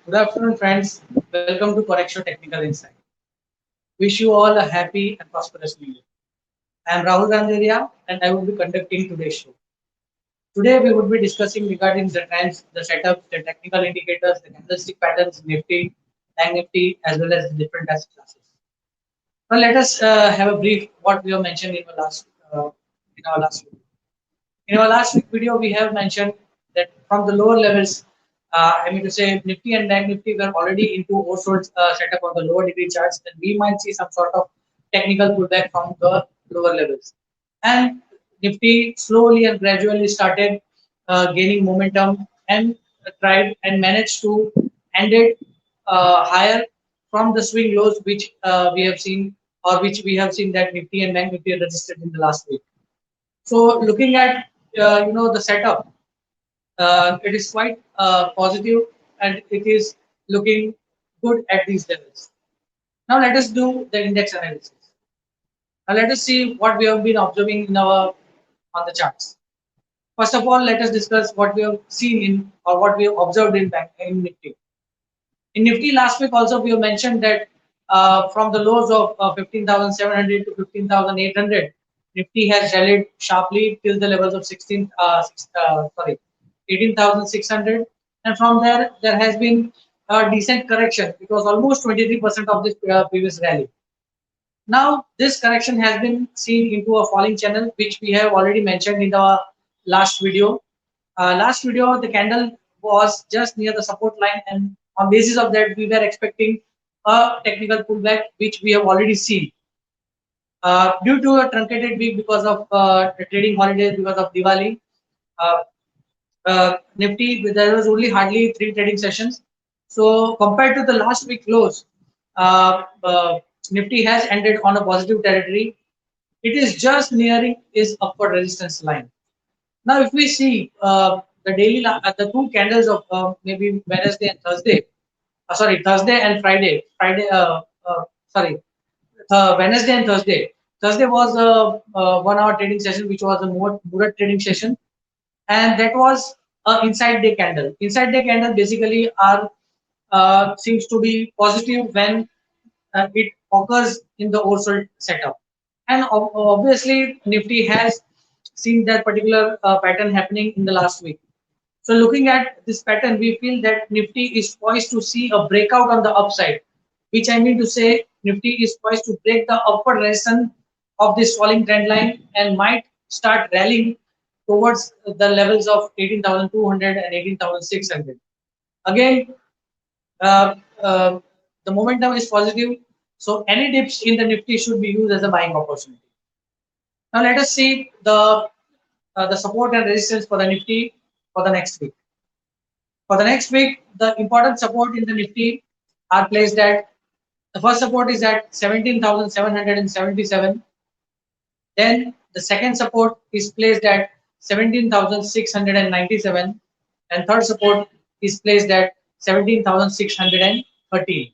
Good afternoon, friends. Welcome to Corexo Technical Insight. Wish you all a happy and prosperous new year. I am Rahul Randeria and I will be conducting today's show. Today, we would be discussing regarding the trends, the setups, the technical indicators, the candlestick patterns, Nifty, Bank Nifty, as well as the different asset classes. Now, let us have a brief what we have mentioned in our last video. In our last week video, we have mentioned that from the lower levels, I mean to say Nifty and Bank Nifty were already into oversold setup on the lower degree charts, then we might see some sort of technical pullback from the lower levels. And Nifty slowly and gradually started gaining momentum and tried and managed to end it higher from the swing lows which we have seen or which we have seen that Nifty and Bank Nifty registered in the last week. So looking at the setup, it is quite positive and it is looking good at these levels. Now let us do the index analysis. Now let us see what we have been observing in our on the charts. First of all, let us discuss what we have seen in or what we have observed in Nifty. In Nifty last week also we have mentioned that from the lows of 15,700 to 15,800, Nifty has rallied sharply till the levels of 18,600, and from there there has been a decent correction. It was almost 23% of this previous rally. Now this correction has been seen into a falling channel, which we have already mentioned in the last video. Last video, the candle was just near the support line, and on basis of that, we were expecting a technical pullback, which we have already seen. Due to a truncated week because of the trading holidays because of Diwali, uh, Nifty there was only hardly 3 trading sessions. So compared to the last week lows, Nifty has ended on a positive territory. It is just nearing its upward resistance line. Now, if we see the two candles of maybe Wednesday and Thursday, Thursday and Friday, sorry, Wednesday and Thursday. Thursday was a 1 hour trading session, which was a more Murat trading session, and that was a inside day candle. Inside day candle basically are seems to be positive when it occurs in the oversold setup. And obviously, Nifty has seen that particular pattern happening in the last week. So, looking at this pattern, we feel that Nifty is poised to see a breakout on the upside, which I mean to say, Nifty is poised to break the upward resistance of this falling trend line and might start rallying towards the levels of 18,200 and 18,600. Again, uh, uh, the momentum is positive. So any dips in the Nifty should be used as a buying opportunity. Now let us see the support and resistance for the Nifty for the next week. For the next week, the important support in the Nifty are placed at the first support is at 17,777. Then the second support is placed at 17,697, and third support is placed at 17,613.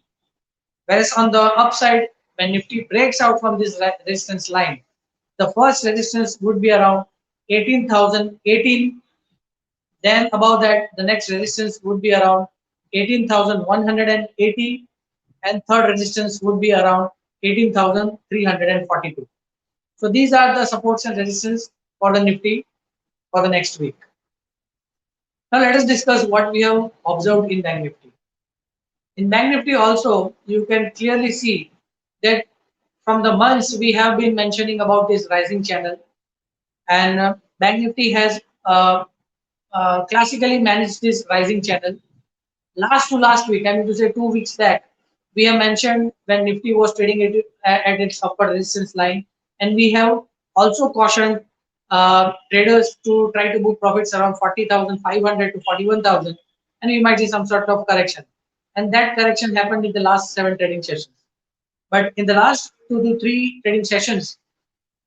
Whereas on the upside, when Nifty breaks out from this resistance line, the first resistance would be around 18,018. Then above that, the next resistance would be around 18,180, and third resistance would be around 18,342. So these are the supports and resistance for the Nifty for the next week. Now let us discuss what we have observed in Bank Nifty. In Bank Nifty also, you can clearly see that from the months we have been mentioning about this rising channel, and Bank Nifty has classically managed this rising channel. Last to last week, I mean to say 2 weeks back, we have mentioned when Nifty was trading it at its upper resistance line, and we have also cautioned traders to try to book profits around 40,500 to 41,000, and we might see some sort of correction. And that correction happened in the last 7 trading sessions. But in the last 2 to 3 trading sessions,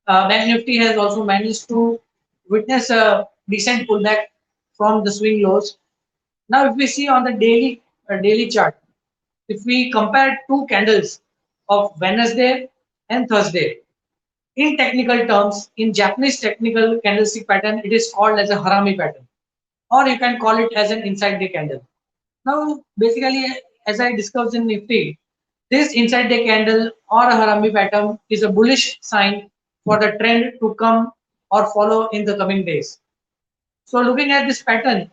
Bank Nifty has also managed to witness a decent pullback from the swing lows. Now, if we see on the daily chart, if we compare two candles of Wednesday and Thursday, in technical terms, in Japanese technical candlestick pattern, it is called as a harami pattern, or you can call it as an inside day candle. Now, basically, as I discussed in Nifty, this inside day candle or a Harambee pattern is a bullish sign for the trend to come or follow in the coming days. So looking at this pattern,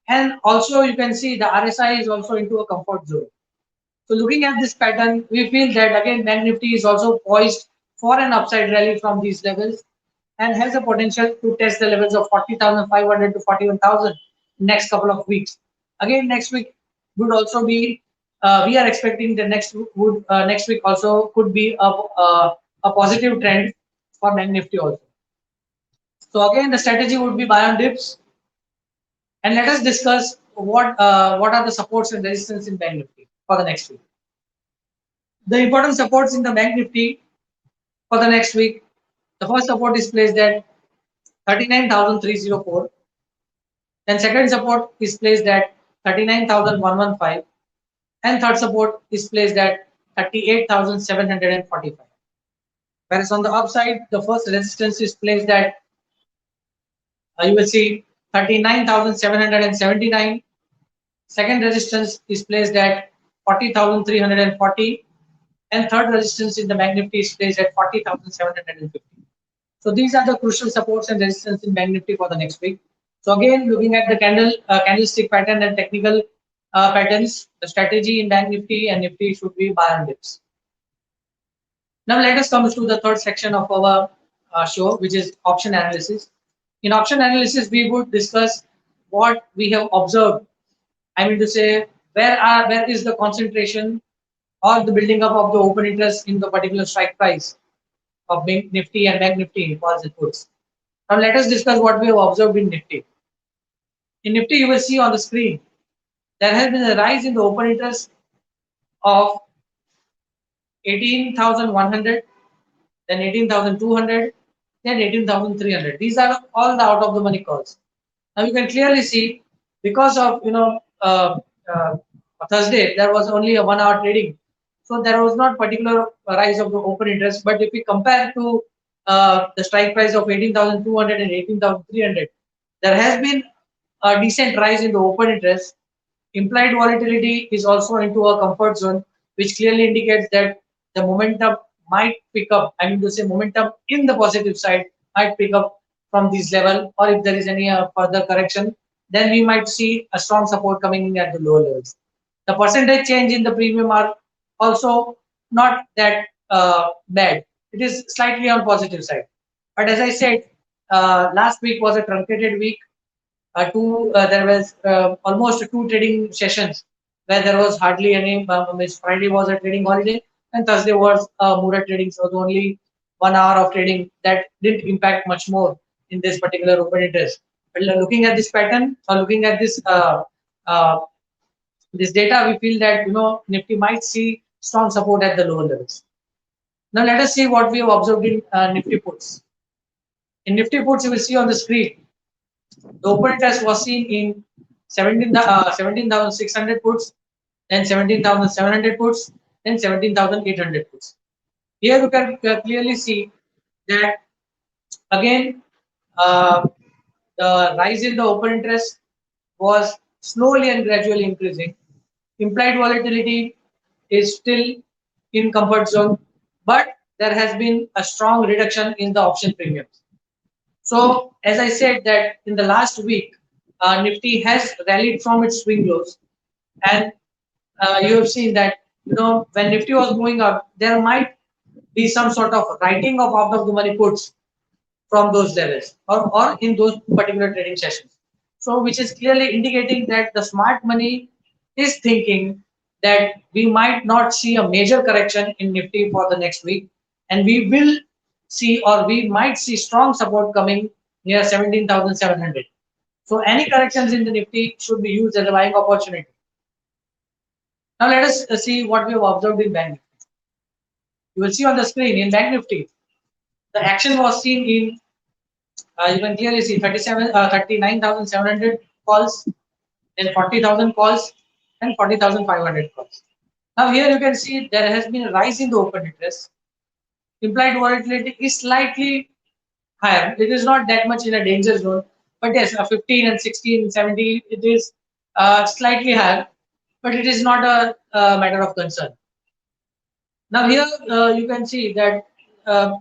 and also you can see the RSI is also into a comfort zone. So looking at this pattern, we feel that again Bank Nifty is also poised for an upside rally from these levels and has a potential to test the levels of 40,500 to 41,000 next couple of weeks. Again, next week would also be we are expecting the next week also could be a positive trend for Bank Nifty also. So again, the strategy would be buy on dips, and let us discuss what are the supports and resistance in Bank Nifty for the next week. The important supports in the Bank Nifty for the next week. The first support is placed at 39,304. Then second support is placed at 39,115. And third support is placed at 38,745. Whereas on the upside, the first resistance is placed at you will see 39,779. Second resistance is placed at 40,340. And third resistance in the Bank Nifty is placed at 40,750. So these are the crucial supports and resistance in Bank Nifty for the next week. So again, looking at the candlestick pattern and technical patterns, the strategy in Bank Nifty and Nifty should be buy on dips. Now let us come to the third section of our show, which is option analysis. In option analysis, we would discuss what we have observed. I mean to say, where is the concentration or the building up of the open interest in the particular strike price of Bank Nifty and Bank Nifty calls and puts. Now let us discuss what we have observed in Nifty. In Nifty, you will see on the screen there has been a rise in the open interest of 18,100, then 18,200, then 18,300. These are all the out of the money calls. Now you can clearly see because of uh, Thursday there was only a 1 hour trading, so there was not particular rise of the open interest. But if we compare to the strike price of 18,200 and 18,300, there has been a decent rise in the open interest. Implied volatility is also into a comfort zone, which clearly indicates that the momentum might pick up. I mean to say momentum in the positive side might pick up from this level, or if there is any further correction, then we might see a strong support coming in at the lower levels. The percentage change in the premium are also not that bad. It is slightly on positive side. But as I said, last week was a truncated week. There was almost two trading sessions where there was hardly any. Friday was a trading holiday and Thursday was Mura trading, so the only 1 hour of trading that didn't impact much more in this particular open interest. But looking at this pattern or looking at uh, this data, we feel that Nifty might see strong support at the lower levels. Now let us see what we have observed in Nifty puts. In Nifty puts, you will see on the screen the open interest was seen in 17,600 puts, then 17,700 puts, then 17,800 puts. Here you can clearly see that again the rise in the open interest was slowly and gradually increasing. Implied volatility is still in comfort zone, but there has been a strong reduction in the option premiums. So, as I said that in the last week, Nifty has rallied from its swing lows, and you have seen that when Nifty was moving up, there might be some sort of writing of out of the money puts from those levels or in those particular trading sessions. So, which is clearly indicating that the smart money is thinking that we might not see a major correction in Nifty for the next week, and we will see or we might see strong support coming near 17,700. So, any corrections in the Nifty should be used as a buying opportunity. Now, let us see what we have observed in Bank Nifty. You will see on the screen in Bank Nifty, the action was seen in you can clearly see 39,700 calls, then 40,000 calls, and 40,500 calls. Now here you can see there has been a rise in the open interest. Implied volatility is slightly higher. It is not that much in a danger zone, but yes, 15 and 16 and 70, it is slightly higher. but it is not a matter of concern. Now here you can see that uh,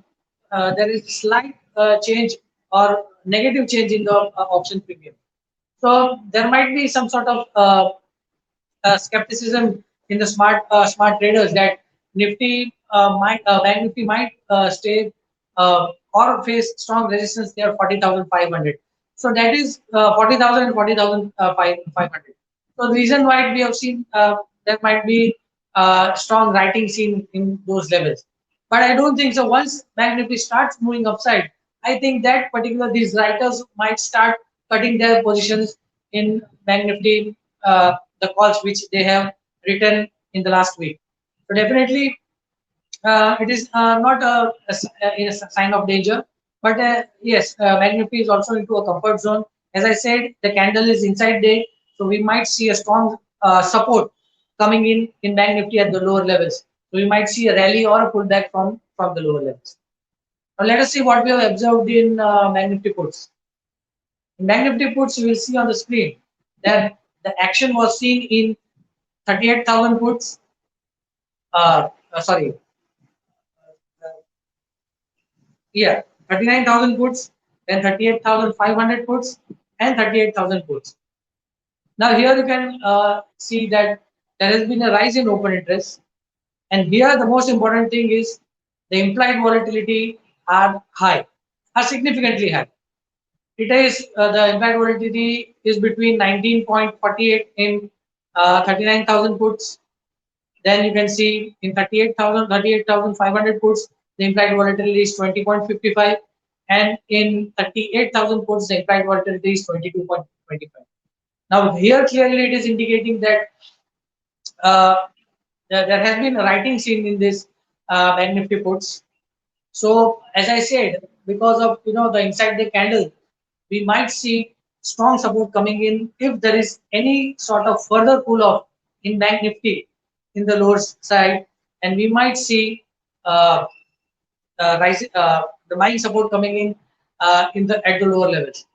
there is slight change or negative change in the option premium. So there might be some sort of skepticism in the smart traders that Nifty Bank Nifty might stay or face strong resistance near 40,500. So that is 40,000 and 40,500. So the reason why we have seen there might be strong writing seen in those levels, but I don't think so. Once Bank Nifty starts moving upside, I think that particular these writers might start cutting their positions in Bank Nifty, the calls which they have written in the last week. So definitely, it is not a sign of danger. But yes, Bank Nifty is also into a comfort zone. As I said, the candle is inside day, so we might see a strong support coming in Bank Nifty at the lower levels. So we might see a rally or a pullback from the lower levels. Now let us see what we have observed in Bank Nifty puts. In Bank Nifty puts, you will see on the screen that the action was seen in 38,000 puts. Sorry, yeah, 39,000 puts, then 38,500 puts, and 38,000 puts. Now here you can see that there has been a rise in open interest, and here the most important thing is the implied volatility are high, are significantly high. It is the implied volatility is between 19.48 in 39,000 puts. Then you can see in 38,500 puts, the implied volatility is 20.55, and in 38,000 puts, the implied volatility is 22.25. Now here clearly it is indicating that uh, there has been a writing seen in this Bank Nifty puts. So as I said, because of the inside the candle, we might see strong support coming in if there is any sort of further cool off in Bank Nifty in the lower side, and we might see uh, the buying support coming in the at the lower levels.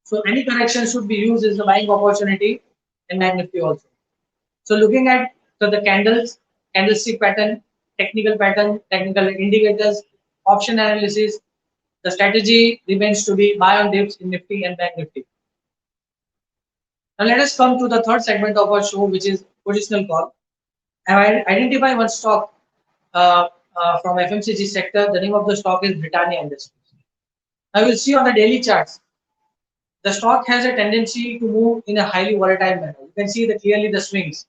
So any correction should be used as a buying opportunity in Bank Nifty also. So looking at the candles, candlestick pattern, technical indicators, option analysis, the strategy remains to be buy on dips in Nifty and Bank Nifty. Now let us come to the third segment of our show, which is positional call. I identify one stock from FMCG sector. The name of the stock is Britannia Industries. I will see on the daily charts. The stock has a tendency to move in a highly volatile manner. You can see clearly the swings.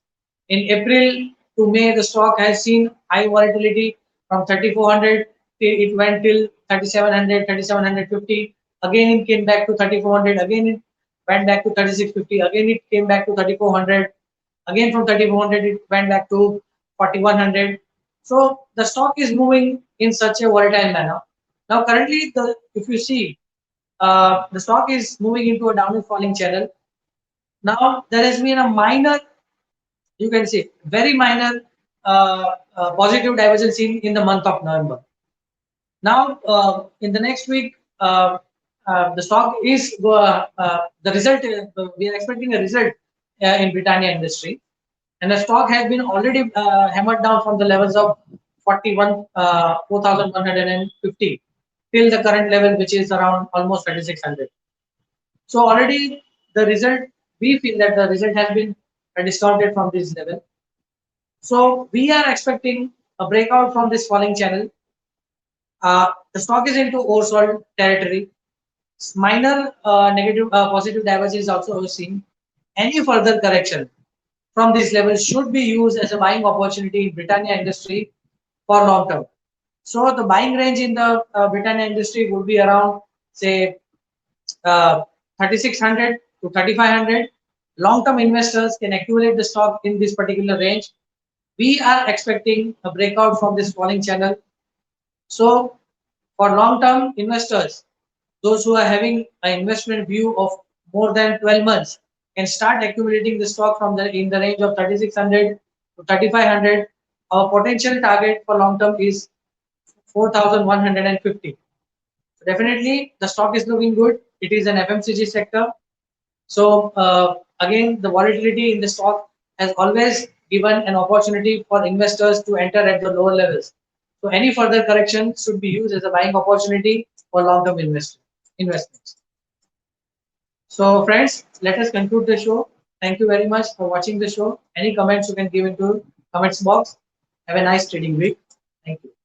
In April to May, the stock has seen high volatility from 3,400. It went till 3,700, 3,750. Again, it came back to 3,400. Again, it went back to 3,650. Again, it came back to 3,400. Again, from 3,400, it went back to 4,100. So the stock is moving in such a volatile manner. Now, currently, if you see, the stock is moving into a downward falling channel. Now there has been a minor, you can say, very minor positive divergence in the month of November. Now in the next week, the stock is the result. We are expecting a result in Britannia Industry, and the stock has been already hammered down from the levels of 4,150 till the current level, which is around almost 3,600. So already the result, we feel that the result has been discounted from this level. So we are expecting a breakout from this falling channel. The stock is into oversold territory. Minor negative positive divergence is also seen. Any further correction from this level should be used as a buying opportunity in Britannia Industry for long term. So the buying range in the Britannia Industry would be around, say, uh, 3,600 to 3,500. Long-term investors can accumulate the stock in this particular range. We are expecting a breakout from this falling channel. So for long-term investors, those who are having an investment view of more than 12 months can start accumulating the stock from in the range of 3,600 to 3,500. Our potential target for long-term is 4,150. So definitely the stock is looking good. It is an FMCG sector. So again, the volatility in the stock has always given an opportunity for investors to enter at the lower levels. So any further correction should be used as a buying opportunity for long-term investments. So friends, let us conclude the show. Thank you very much for watching the show. Any comments you can give into comments box. Have a nice trading week. Thank you.